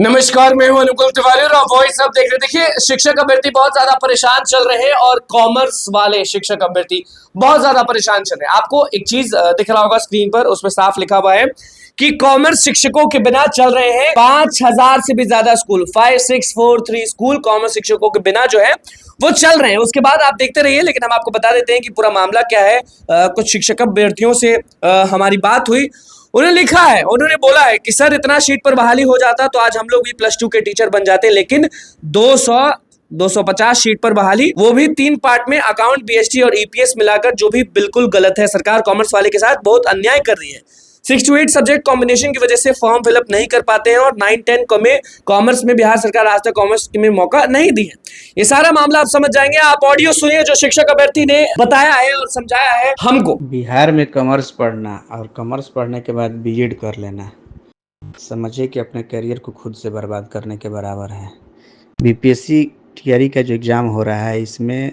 नमस्कार, मैं हूं अनुकुल तिवारी और आप वॉइस अब देख रहे हैं। देखिए, शिक्षक अभ्यर्थी बहुत ज्यादा परेशान चल रहे हैं और कॉमर्स वाले शिक्षक अभ्यर्थी बहुत ज्यादा परेशान चल रहे हैं। आपको एक चीज दिख रहा होगा स्क्रीन पर, उसमें साफ लिखा हुआ है कि कॉमर्स शिक्षकों के बिना चल रहे हैं 5000 से भी ज्यादा स्कूल। 5643 स्कूल कॉमर्स शिक्षकों के बिना जो है वो चल रहे हैं। उसके बाद आप देखते रहिए, लेकिन हम आपको बता देते हैं कि पूरा मामला क्या है। कुछ शिक्षक अभ्यर्थियों से हमारी बात हुई। उन्होंने लिखा है, उन्होंने बोला है कि सर इतना शीट पर बहाली हो जाता तो आज हम लोग भी +2 के टीचर बन जाते, लेकिन 250 शीट पर बहाली, वो भी 3 पार्ट में, अकाउंट, बीएसटी और ईपीएस मिलाकर, जो भी बिल्कुल गलत है। सरकार कॉमर्स वाले के साथ बहुत अन्याय कर रही है। 6 to 8 सब्जेक्ट कॉम्बिनेशन की वजह से फॉर्म फिलअप नहीं कर पाते हैं और 9-10 में कॉमर्स में बिहार सरकार आज तक कॉमर्स में मौका नहीं दी है। ये सारा मामला आप समझ जाएंगे। आप ऑडियो सुनिए जो शिक्षक अभ्यर्थी ने बताया है और समझाया है हमको। बिहार में कॉमर्स पढ़ना और कॉमर्स पढ़ने के बाद बीएड कर लेना, समझिए कि अपने करियर को खुद से बर्बाद करने के बराबर है। बीपीएससी टीआरई का जो एग्ज़ाम हो रहा है, इसमें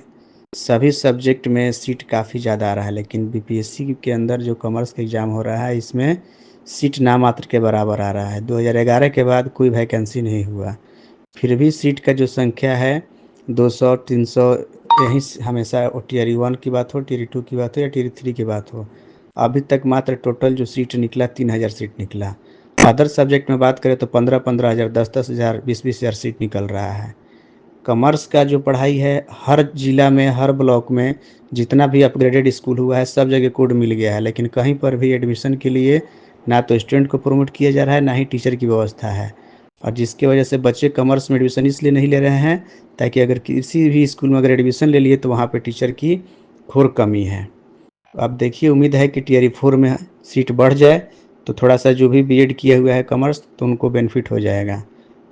सभी सब्जेक्ट में सीट काफ़ी ज़्यादा आ रहा है, लेकिन बीपीएससी के अंदर जो कॉमर्स का एग्ज़ाम हो रहा है, इसमें सीट नामात्र के बराबर आ रहा है। 2011 के बाद कोई वैकेंसी नहीं हुआ, फिर भी सीट का जो संख्या है 200-300 यही हमेशा टीआरई 1 की बात हो, टीआरई 2 की बात हो या टीआरई 3 की बात हो, अभी तक मात्र टोटल जो सीट निकला 3000 सीट निकला। अदर सब्जेक्ट में बात करें तो 15-15 हज़ार, 10-10 हज़ार, 20-20 हज़ार सीट निकल रहा है। कॉमर्स का जो पढ़ाई है, हर जिला में, हर ब्लॉक में जितना भी अपग्रेडेड स्कूल हुआ है, सब जगह कोड मिल गया है, लेकिन कहीं पर भी एडमिशन के लिए ना तो स्टूडेंट को प्रमोट किया जा रहा है, ना ही टीचर की व्यवस्था है। और जिसकी वजह से बच्चे कॉमर्स में एडमिशन इसलिए नहीं ले रहे हैं ताकि अगर किसी भी स्कूल में अगर एडमिशन ले लिए तो वहाँ पे टीचर की घोर कमी है। अब देखिए, उम्मीद है कि टीआरई 4 में सीट बढ़ जाए तो थोड़ा सा जो भी बीएड किया हुआ है कॉमर्स, तो उनको बेनिफिट हो जाएगा।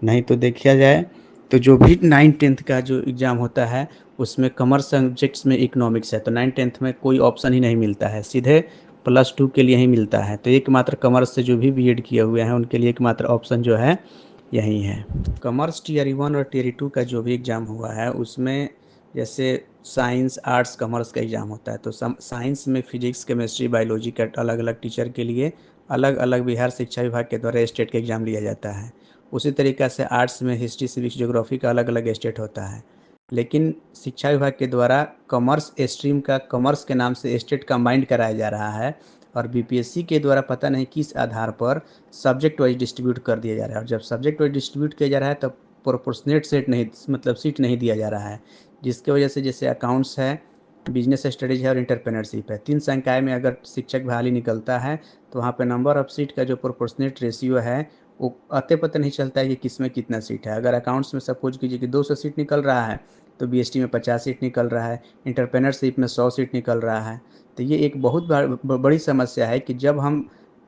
नहीं तो देखा जाए तो जो भी 9-10 का जो एग्ज़ाम होता है, उसमें कॉमर्स सब्जेक्ट्स में इकोनॉमिक्स है, तो 9-10 में कोई ऑप्शन ही नहीं मिलता है, सीधे +2 के लिए ही मिलता है। तो एकमात्र कॉमर्स से जो भी बीएड किए हुए हैं उनके लिए एकमात्र ऑप्शन जो है यही है। कॉमर्स टीआरई 1 और टीआरई 2 का जो भी एग्ज़ाम हुआ है, उसमें जैसे साइंस, आर्ट्स, कॉमर्स का एग्ज़ाम होता है, तो साइंस में फिजिक्स, केमिस्ट्री, बायोलॉजी का अलग अलग टीचर के लिए अलग अलग बिहार शिक्षा विभाग के द्वारा स्टेट का एग्ज़ाम लिया जाता है। उसी तरीक़ा से आर्ट्स में हिस्ट्री, सिविक्स, ज्योग्राफी का अलग अलग स्टेट होता है। लेकिन शिक्षा विभाग के द्वारा कॉमर्स स्ट्रीम का कॉमर्स के नाम से स्टेट कंबाइंड कराया जा रहा है और बीपीएससी के द्वारा पता नहीं किस आधार पर सब्जेक्ट वाइज डिस्ट्रीब्यूट कर दिया जा रहा है। और जब सब्जेक्ट वाइज डिस्ट्रीब्यूट किया जा रहा है तब प्रोपोर्शनेट सेट नहीं, मतलब सीट नहीं दिया जा रहा है, जिसकी वजह से जैसे अकाउंट्स है, बिजनेस स्टडीज है और एंटरप्रेन्योरशिप है, 3 संकाय में अगर शिक्षक बहाली निकलता है तो वहाँ पे नंबर ऑफ सीट का जो प्रोपोर्शनेट रेशियो है वो अते पता नहीं चलता है कि किस में कितना सीट है। अगर अकाउंट्स में सपोज कीजिए कि 200 सीट निकल रहा है तो बीएसटी में 50 सीट निकल रहा है, एंटरप्रेन्योरशिप में 100 सीट निकल रहा है। तो ये एक बहुत बड़ी समस्या है कि जब हम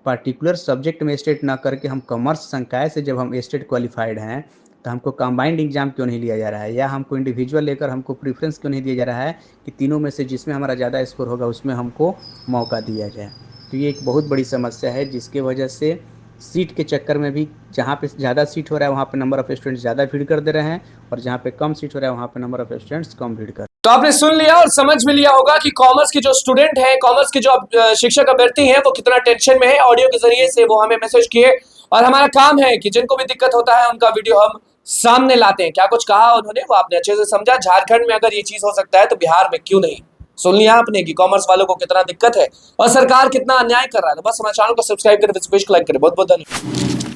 पर्टिकुलर सब्जेक्ट में स्टेट ना करके हम कॉमर्स संकाय से जब हम स्टेट क्वालिफाइड हैं, तो हमको कंबाइंड एग्जाम क्यों नहीं लिया जा रहा है, या हमको इंडिविजुअल लेकर हमको प्रेफरेंस क्यों नहीं दिया जा रहा है कि तीनों में से जिसमें हमारा ज़्यादा स्कोर होगा उसमें हमको मौका दिया जाए। तो ये एक बहुत बड़ी समस्या है, जिसके वजह से सीट के चक्कर में भी जहाँ पे ज़्यादा सीट हो रहा है वहाँ पे नंबर ऑफ़ स्टूडेंट्स ज़्यादा भीड़ कर दे रहे हैं, और जहाँ पे कम सीट हो रहा है वहाँ पे नंबर ऑफ़ स्टूडेंट्स कम भीड़ कर। तो आपने सुन लिया और समझ भी लिया होगा कि कॉमर्स के जो स्टूडेंट हैं, कॉमर्स के जो शिक्षक अभ्यर्थी हैं, वो कितना टेंशन में है। ऑडियो के जरिए से वो हमें मैसेज किए और हमारा काम है कि जिनको भी दिक्कत होता है उनका वीडियो हम सामने लाते हैं। क्या कुछ कहा उन्होंने, वो आपने अच्छे से समझा। झारखंड में अगर ये चीज हो सकता है तो बिहार में क्यों नहीं। सुन लिया आपने कि कॉमर्स वालों को कितना दिक्कत है और सरकार कितना अन्याय कर रहा है। तो बस हमारे चैनल को सब्सक्राइब करें, फेसबुक लाइक करें। बहुत बहुत धन्यवाद।